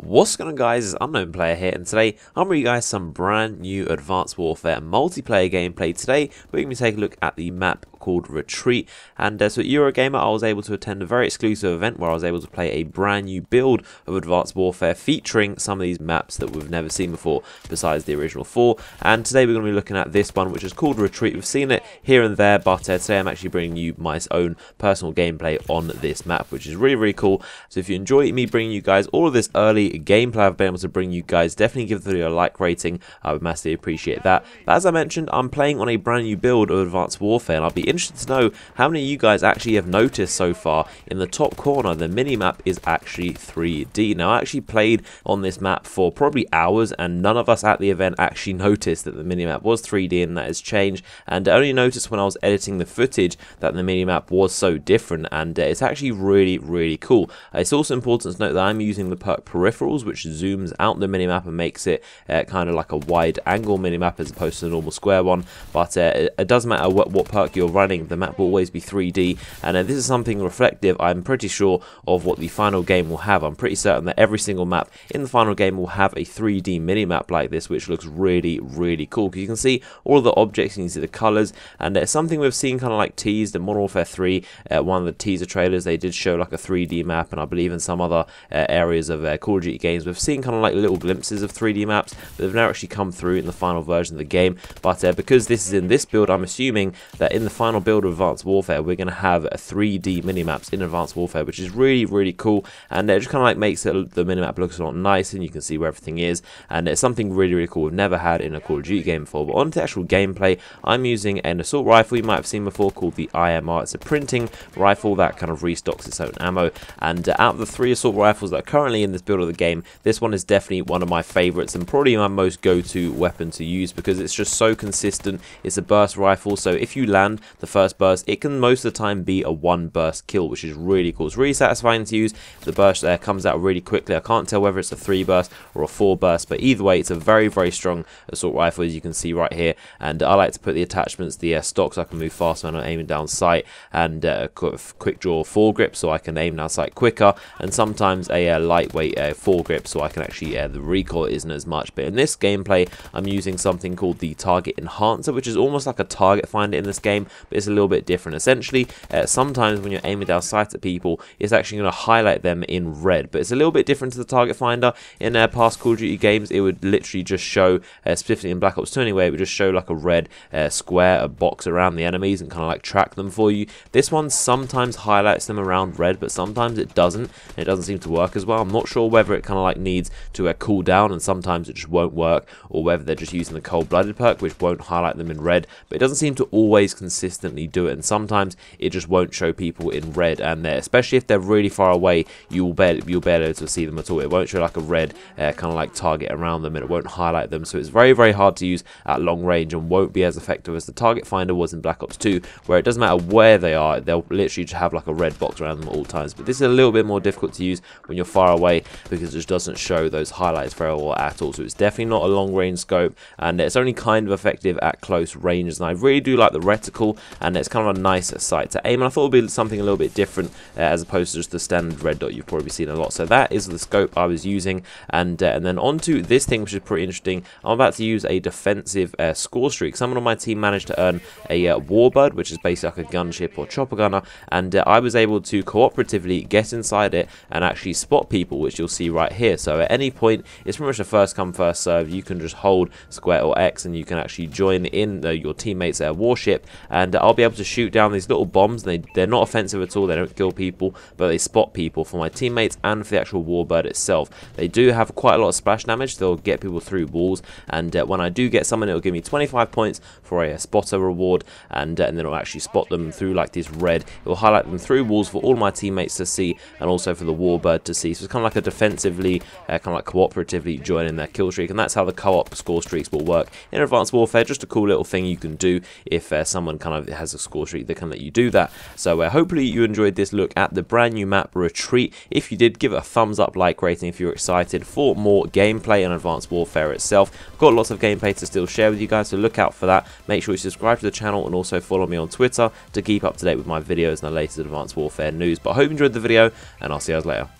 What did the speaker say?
What's going on, guys? It's Unknown Player here, and today I'm bringing you guys some brand new Advanced Warfare multiplayer gameplay. Today we're going to take a look at the map called Retreat, and so at Eurogamer I was able to attend a very exclusive event where I was able to play a brand new build of Advanced Warfare featuring some of these maps that we've never seen before besides the original 4. And today we're going to be looking at this one, which is called Retreat. We've seen it here and there, but today I'm actually bringing you my own personal gameplay on this map, which is really cool. So if you enjoy me bringing you guys all of this early gameplay I've been able to bring you guys, definitely give the video a like rating. I would massively appreciate that. But as I mentioned, I'm playing on a brand new build of Advanced Warfare, and I'll be interested to know how many of you guys actually have noticed so far in the top corner the minimap is actually 3D. Now, I actually played on this map for probably hours, and none of us at the event actually noticed that the minimap was 3D, and that has changed. And I only noticed when I was editing the footage that the minimap was so different, and it's actually really cool. It's also important to note that I'm using the perk Peripherals, which zooms out the minimap and makes it kind of like a wide angle minimap as opposed to the normal square one. But it doesn't matter what perk you're running, the map will always be 3D, and this is something reflective, I'm pretty sure, of what the final game will have. I'm pretty certain that every single map in the final game will have a 3D minimap like this, which looks really cool, because you can see all of the objects, you can see the colours, and it's something we've seen kind of like teased in Modern Warfare 3. One of the teaser trailers, they did show like a 3D map, and I believe in some other areas of Call of Duty games we've seen kind of like little glimpses of 3D maps, but they've never actually come through in the final version of the game. But because this is in this build, I'm assuming that in the final build of Advanced Warfare we're going to have a 3D minimaps in Advanced Warfare, which is really cool, and it just kind of like makes the minimap look a lot nicer, and you can see where everything is, and it's something really cool we've never had in a Call of Duty game before. But on to the actual gameplay, I'm using an assault rifle you might have seen before called the IMR. It's a printing rifle that kind of restocks its own ammo, and out of the 3 assault rifles that are currently in this build of the game, this one is definitely one of my favorites and probably my most go-to weapon to use, because it's just so consistent. It's a burst rifle, so if you land the first burst, it can most of the time be a 1 burst kill, which is really cool. It's really satisfying to use. The burst there comes out really quickly. I can't tell whether it's a 3 burst or a 4 burst, but either way it's a very strong assault rifle, as you can see right here. And I like to put the attachments, the stock, so I can move faster when I'm aiming down sight, and quick draw foregrip so I can aim down sight quicker, and sometimes a lightweight foregrip so I can actually the recoil isn't as much. But in this gameplay I'm using something called the target enhancer, which is almost like a target finder in this game, but it's a little bit different. Essentially, sometimes when you're aiming down sight at people, it's actually going to highlight them in red, but it's a little bit different to the target finder. In past Call of Duty games, it would literally just show, specifically in Black Ops 2 anyway, it would just show like a red square, a box around the enemies and kind of like track them for you. This one sometimes highlights them around red, but sometimes it doesn't, and it doesn't seem to work as well. I'm not sure whether it kind of like needs to cool down, and sometimes it just won't work, or whether they're just using the cold-blooded perk, which won't highlight them in red, but it doesn't seem to always consistently do it, and sometimes it just won't show people in red, and especially if they're really far away, you'll barely be able to see them at all. It won't show like a red kind of like target around them, and it won't highlight them, so it's very hard to use at long range, and won't be as effective as the target finder was in Black Ops 2, where it doesn't matter where they are, they'll literally just have like a red box around them at all times. But this is a little bit more difficult to use when you're far away, because it just doesn't show those highlights very well at all. So it's definitely not a long range scope, and it's only kind of effective at close ranges. And I really do like the reticle, and it's kind of a nice sight to aim, and I thought it would be something a little bit different as opposed to just the standard red dot you've probably seen a lot. So that is the scope I was using, and then onto this thing, which is pretty interesting. I'm about to use a defensive score streak. Someone on my team managed to earn a warbird, which is basically like a gunship or chopper gunner, and I was able to cooperatively get inside it and actually spot people, which you'll see right here. So at any point, it's pretty much a first come first serve. You can just hold square or X, and you can actually join in your teammates' warship, and I'll be able to shoot down these little bombs. They're not offensive at all, they don't kill people, but they spot people for my teammates and for the actual warbird itself. They do have quite a lot of splash damage. They'll get people through walls, and when I do get someone, it'll give me 25 points for a spotter reward, and then it'll actually spot them through like this red. It will highlight them through walls for all my teammates to see, and also for the warbird to see. So it's kind of like a defensively, kind of like cooperatively joining their kill streak, and that's how the co-op score streaks will work in Advanced Warfare. Just a cool little thing you can do if someone kind of has a score streak, they can let you do that. So hopefully you enjoyed this look at the brand new map Retreat. If you did, give it a thumbs up, like rating if you're excited for more gameplay in Advanced Warfare itself. I've got lots of gameplay to still share with you guys, so look out for that. Make sure you subscribe to the channel, and also follow me on Twitter to keep up to date with my videos and the latest Advanced Warfare news. But I hope you enjoyed the video, and I'll see you guys later.